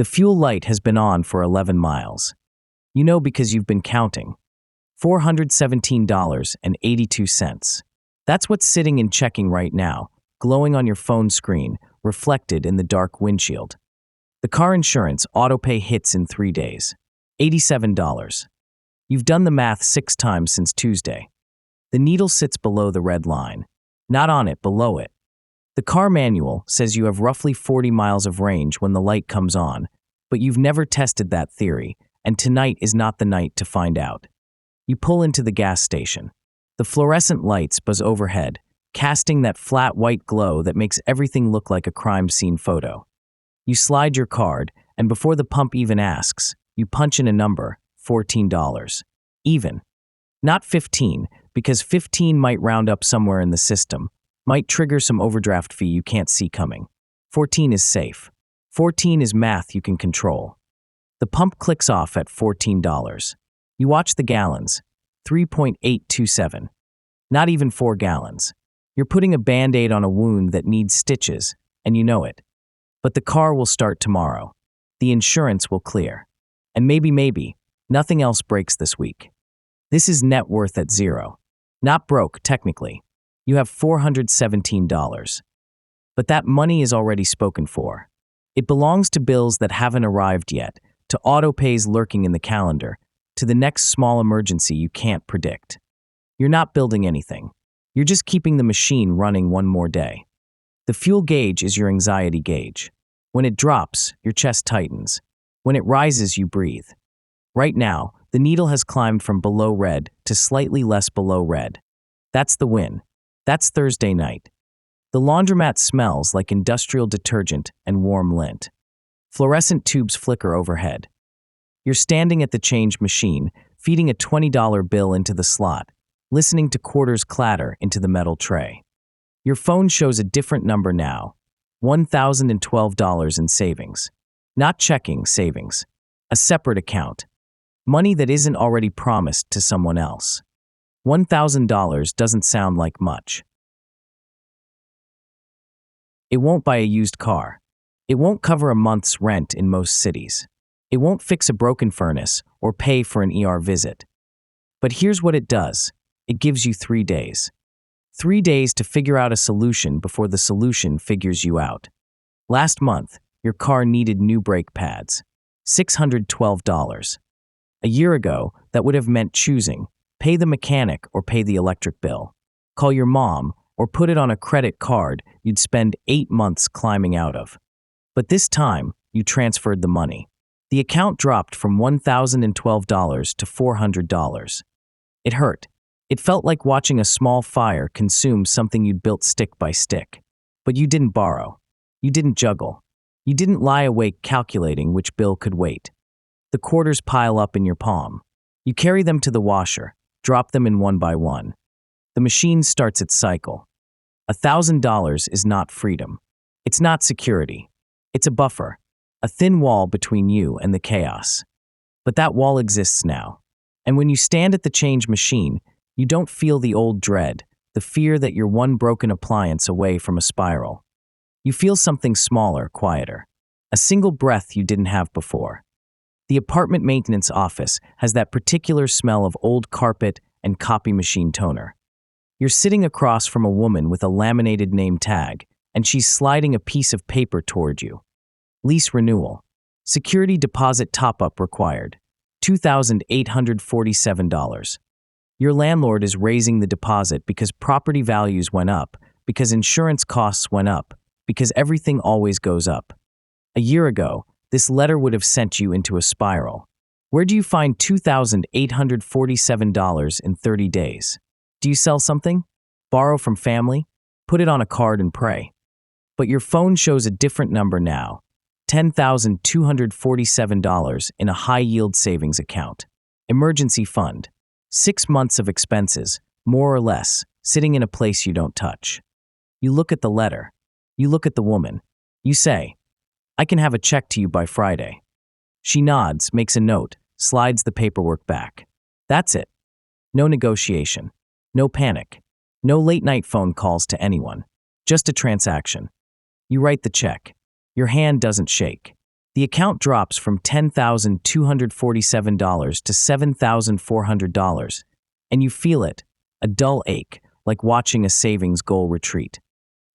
The fuel light has been on for 11 miles. You know because you've been counting. $417.82. That's what's sitting in checking right now, glowing on your phone screen, reflected in the dark windshield. The car insurance autopay hits in 3 days. $87. You've done the math 6 times since Tuesday. The needle sits below the red line. Not on it, below it. The car manual says you have roughly 40 miles of range when the light comes on, but you've never tested that theory, and tonight is not the night to find out. You pull into the gas station. The fluorescent lights buzz overhead, casting that flat white glow that makes everything look like a crime scene photo. You slide your card, and before the pump even asks, you punch in a number, $14. Even. Not 15, because 15 might round up somewhere in the system, might trigger some overdraft fee you can't see coming. 14 is safe. 14 is math you can control. The pump clicks off at $14. You watch the gallons, 3.827. Not even 4 gallons. You're putting a Band-Aid on a wound that needs stitches, and you know it. But the car will start tomorrow. The insurance will clear. And maybe, nothing else breaks this week. This is net worth at zero. Not broke, technically. You have $417. But that money is already spoken for. It belongs to bills that haven't arrived yet, to auto-pays lurking in the calendar, to the next small emergency you can't predict. You're not building anything. You're just keeping the machine running one more day. The fuel gauge is your anxiety gauge. When it drops, your chest tightens. When it rises, you breathe. Right now, the needle has climbed from below red to slightly less below red. That's the win. That's Thursday night. The laundromat smells like industrial detergent and warm lint. Fluorescent tubes flicker overhead. You're standing at the change machine, feeding a $20 bill into the slot, listening to quarters clatter into the metal tray. Your phone shows a different number now, $1,012 in savings. Not checking savings. A separate account. Money that isn't already promised to someone else. $1,000 doesn't sound like much. It won't buy a used car. It won't cover a month's rent in most cities. It won't fix a broken furnace or pay for an ER visit. But here's what it does. It gives you 3 days. 3 days to figure out a solution before the solution figures you out. Last month, your car needed new brake pads. $612. A year ago, that would have meant choosing. Pay the mechanic or pay the electric bill. Call your mom or put it on a credit card you'd spend 8 months climbing out of. But this time, you transferred the money. The account dropped from $1,012 to $400. It hurt. It felt like watching a small fire consume something you'd built stick by stick. But you didn't borrow. You didn't juggle. You didn't lie awake calculating which bill could wait. The quarters pile up in your palm. You carry them to the washer, drop them in one by one. The machine starts its cycle. $1,000 is not freedom. It's not security. It's a buffer, a thin wall between you and the chaos. But that wall exists now. And when you stand at the change machine, you don't feel the old dread, the fear that you're one broken appliance away from a spiral. You feel something smaller, quieter. A single breath you didn't have before. The apartment maintenance office has that particular smell of old carpet and copy machine toner. You're sitting across from a woman with a laminated name tag, and she's sliding a piece of paper toward you. Lease renewal. Security deposit top-up required. $2,847. Your landlord is raising the deposit because property values went up, because insurance costs went up, because everything always goes up. A year ago, this letter would have sent you into a spiral. Where do you find $2,847 in 30 days? Do you sell something? Borrow from family? Put it on a card and pray. But your phone shows a different number now. $10,247 in a high-yield savings account. Emergency fund. 6 months of expenses, more or less, sitting in a place you don't touch. You look at the letter. You look at the woman. You say, "I can have a check to you by Friday." She nods, makes a note, slides the paperwork back. That's it. No negotiation. No panic. No late-night phone calls to anyone. Just a transaction. You write the check. Your hand doesn't shake. The account drops from $10,247 to $7,400, and you feel it, a dull ache, like watching a savings goal retreat.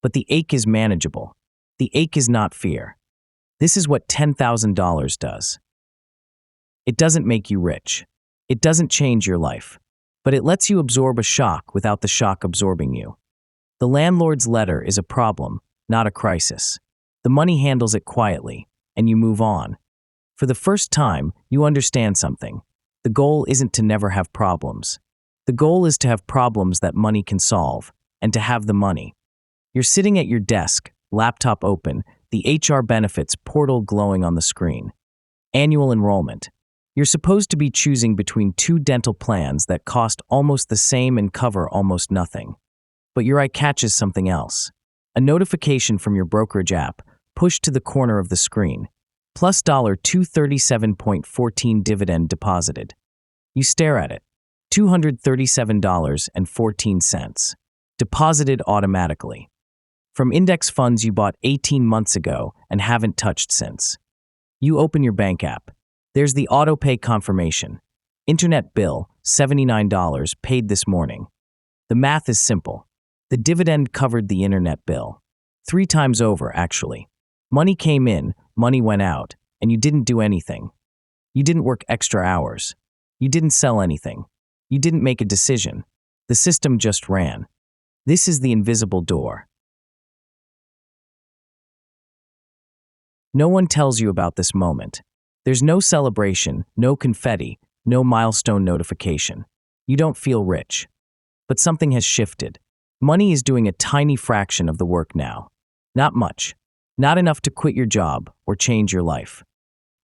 But the ache is manageable. The ache is not fear. This is what $10,000 does. It doesn't make you rich. It doesn't change your life. But it lets you absorb a shock without the shock absorbing you. The landlord's letter is a problem, not a crisis. The money handles it quietly, and you move on. For the first time, you understand something. The goal isn't to never have problems. The goal is to have problems that money can solve, and to have the money. You're sitting at your desk, laptop open, the HR benefits portal glowing on the screen. Annual enrollment. You're supposed to be choosing between 2 dental plans that cost almost the same and cover almost nothing. But your eye catches something else. A notification from your brokerage app, pushed to the corner of the screen. Plus $237.14 dividend deposited. You stare at it. $237.14. Deposited automatically. From index funds you bought 18 months ago and haven't touched since. You open your bank app. There's the auto-pay confirmation. Internet bill, $79, paid this morning. The math is simple. The dividend covered the internet bill. 3 times over, actually. Money came in, money went out, and you didn't do anything. You didn't work extra hours. You didn't sell anything. You didn't make a decision. The system just ran. This is the invisible door. No one tells you about this moment. There's no celebration, no confetti, no milestone notification. You don't feel rich. But something has shifted. Money is doing a tiny fraction of the work now. Not much. Not enough to quit your job or change your life.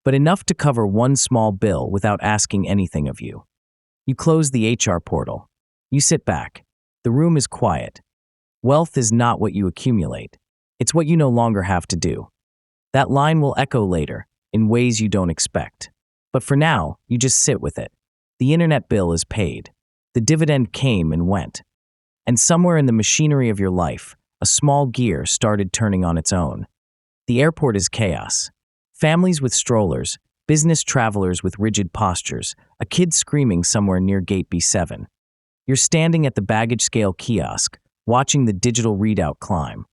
But enough to cover one small bill without asking anything of you. You close the HR portal. You sit back. The room is quiet. Wealth is not what you accumulate. It's what you no longer have to do. That line will echo later, in ways you don't expect. But for now, you just sit with it. The internet bill is paid. The dividend came and went. And somewhere in the machinery of your life, a small gear started turning on its own. The airport is chaos. Families with strollers, business travelers with rigid postures, a kid screaming somewhere near gate B7. You're standing at the baggage scale kiosk, watching the digital readout climb.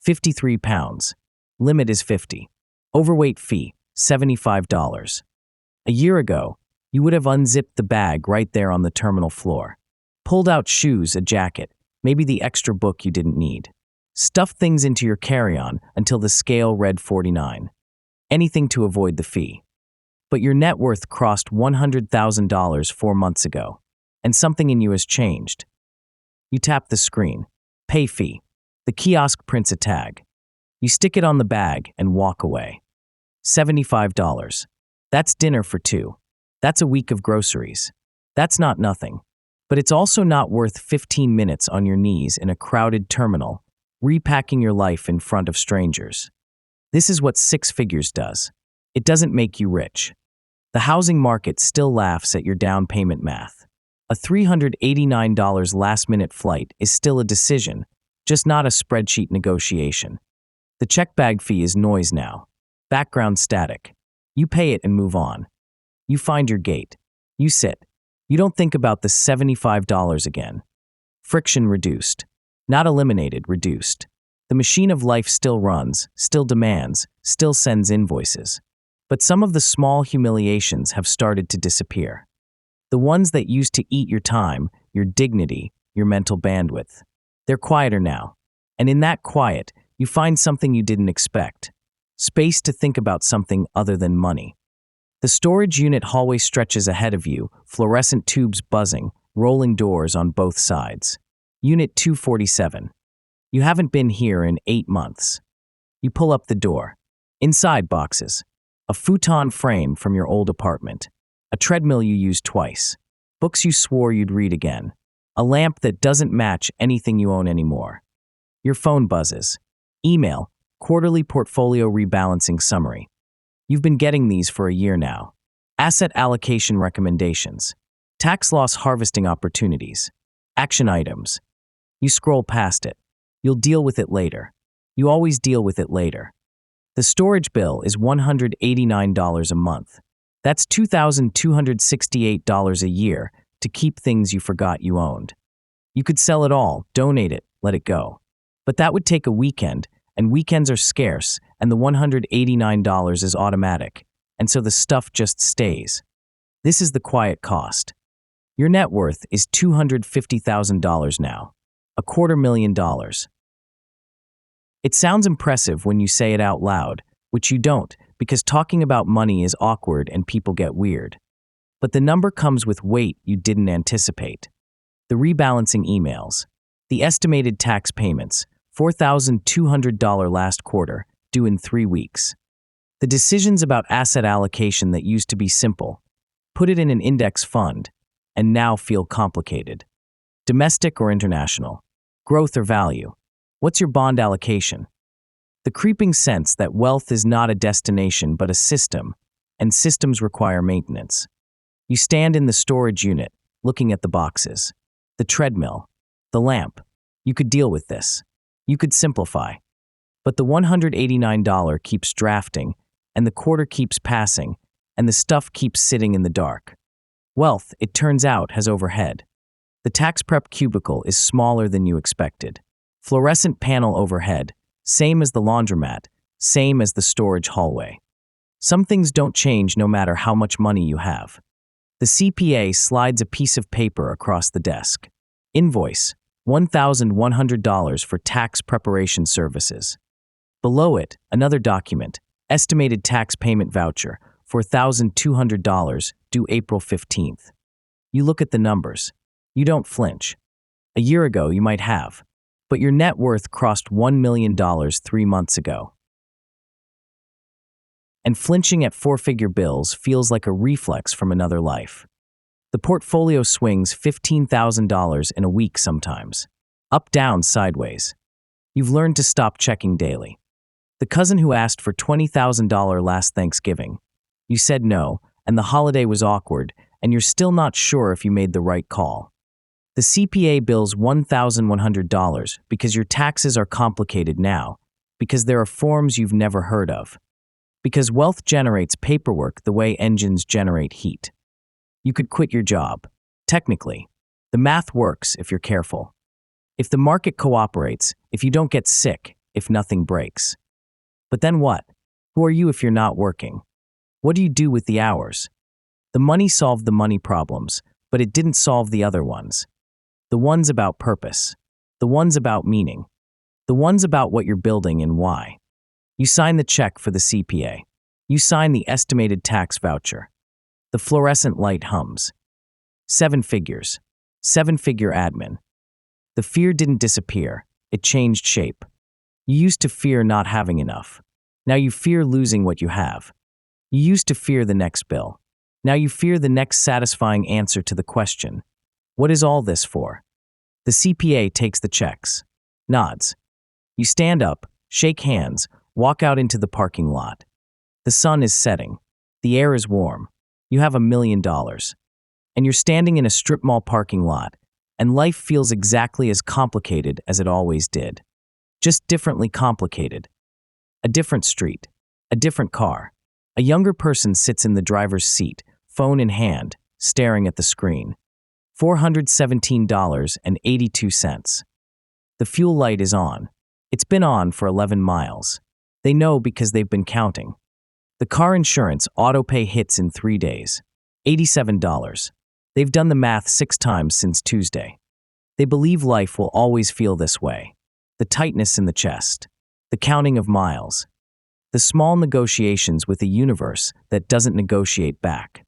53 pounds. Limit is 50. Overweight fee, $75. A year ago, you would have unzipped the bag right there on the terminal floor. Pulled out shoes, a jacket, maybe the extra book you didn't need. Stuffed things into your carry-on until the scale read 49. Anything to avoid the fee. But your net worth crossed $100,000 4 months ago, and something in you has changed. You tap the screen. Pay fee. The kiosk prints a tag. You stick it on the bag and walk away. $75. That's dinner for 2. That's a week of groceries. That's not nothing. But it's also not worth 15 minutes on your knees in a crowded terminal, repacking your life in front of strangers. This is what 6 figures does. It doesn't make you rich. The housing market still laughs at your down payment math. A $389 last-minute flight is still a decision, just not a spreadsheet negotiation. The check bag fee is noise now. Background static. You pay it and move on. You find your gate. You sit. You don't think about the $75 again. Friction reduced. Not eliminated, reduced. The machine of life still runs, still demands, still sends invoices. But some of the small humiliations have started to disappear. The ones that used to eat your time, your dignity, your mental bandwidth. They're quieter now. And in that quiet, you find something you didn't expect. Space to think about something other than money. The storage unit hallway stretches ahead of you, fluorescent tubes buzzing, rolling doors on both sides. Unit 247. You haven't been here in 8 months. You pull up the door. Inside boxes. A futon frame from your old apartment. A treadmill you used twice. Books you swore you'd read again. A lamp that doesn't match anything you own anymore. Your phone buzzes. Email, quarterly portfolio rebalancing summary. You've been getting these for a year now. Asset allocation recommendations. Tax loss harvesting opportunities. Action items. You scroll past it. You'll deal with it later. You always deal with it later. The storage bill is $189 a month. That's $2,268 a year to keep things you forgot you owned. You could sell it all, donate it, let it go. But that would take a weekend, and weekends are scarce, and the $189 is automatic, and so the stuff just stays. This is the quiet cost. Your net worth is $250,000 now, $250,000. It sounds impressive when you say it out loud, which you don't, because talking about money is awkward and people get weird. But the number comes with weight you didn't anticipate. The rebalancing emails, the estimated tax payments, $4,200 last quarter, due in 3 weeks. The decisions about asset allocation that used to be simple, put it in an index fund, and now feel complicated. Domestic or international? Growth or value? What's your bond allocation? The creeping sense that wealth is not a destination but a system, and systems require maintenance. You stand in the storage unit, looking at the boxes, the treadmill, the lamp. You could deal with this. You could simplify. But the $189 keeps drafting, and the quarter keeps passing, and the stuff keeps sitting in the dark. Wealth, it turns out, has overhead. The tax prep cubicle is smaller than you expected. Fluorescent panel overhead, same as the laundromat, same as the storage hallway. Some things don't change no matter how much money you have. The CPA slides a piece of paper across the desk. Invoice, $1,100 for tax preparation services. Below it, another document, estimated tax payment voucher, $4,200, due April 15th. You look at the numbers. You don't flinch. A year ago, you might have. But your net worth crossed $1 million 3 months ago. And flinching at 4-figure bills feels like a reflex from another life. The portfolio swings $15,000 in a week sometimes. Up, down, sideways. You've learned to stop checking daily. The cousin who asked for $20,000 last Thanksgiving. You said no, and the holiday was awkward, and you're still not sure if you made the right call. The CPA bills $1,100 because your taxes are complicated now, because there are forms you've never heard of, because wealth generates paperwork the way engines generate heat. You could quit your job. Technically, the math works if you're careful. If the market cooperates, if you don't get sick, if nothing breaks. But then what? Who are you if you're not working? What do you do with the hours? The money solved the money problems, but it didn't solve the other ones. The ones about purpose. The ones about meaning. The ones about what you're building and why. You sign the check for the CPA. You sign the estimated tax voucher. The fluorescent light hums. 7 figures. 7-figure admin. The fear didn't disappear. It changed shape. You used to fear not having enough. Now you fear losing what you have. You used to fear the next bill. Now you fear the next satisfying answer to the question, what is all this for? The CPA takes the checks. Nods. You stand up, shake hands, walk out into the parking lot. The sun is setting. The air is warm. You have $1 million. And you're standing in a strip mall parking lot, and life feels exactly as complicated as it always did. Just differently complicated. A different street. A different car. A younger person sits in the driver's seat, phone in hand, staring at the screen. $417.82. The fuel light is on. It's been on for 11 miles. They know because they've been counting. The car insurance auto-pay hits in 3 days. $87. They've done the math 6 times since Tuesday. They believe life will always feel this way. The tightness in the chest. The counting of miles. The small negotiations with a universe that doesn't negotiate back.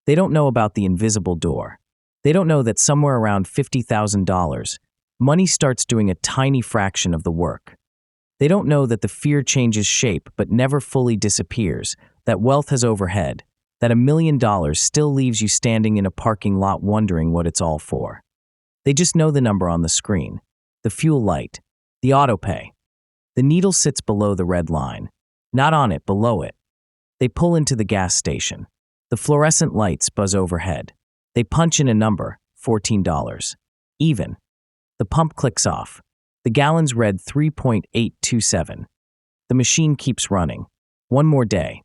They don't know about the invisible door. They don't know that somewhere around $50,000, money starts doing a tiny fraction of the work. They don't know that the fear changes shape but never fully disappears, that wealth has overhead, that $1 million still leaves you standing in a parking lot wondering what it's all for. They just know the number on the screen, the fuel light, the auto-pay. The needle sits below the red line, not on it, below it. They pull into the gas station. The fluorescent lights buzz overhead. They punch in a number, $14. Even. The pump clicks off. The gallons read 3.827. The machine keeps running. One more day.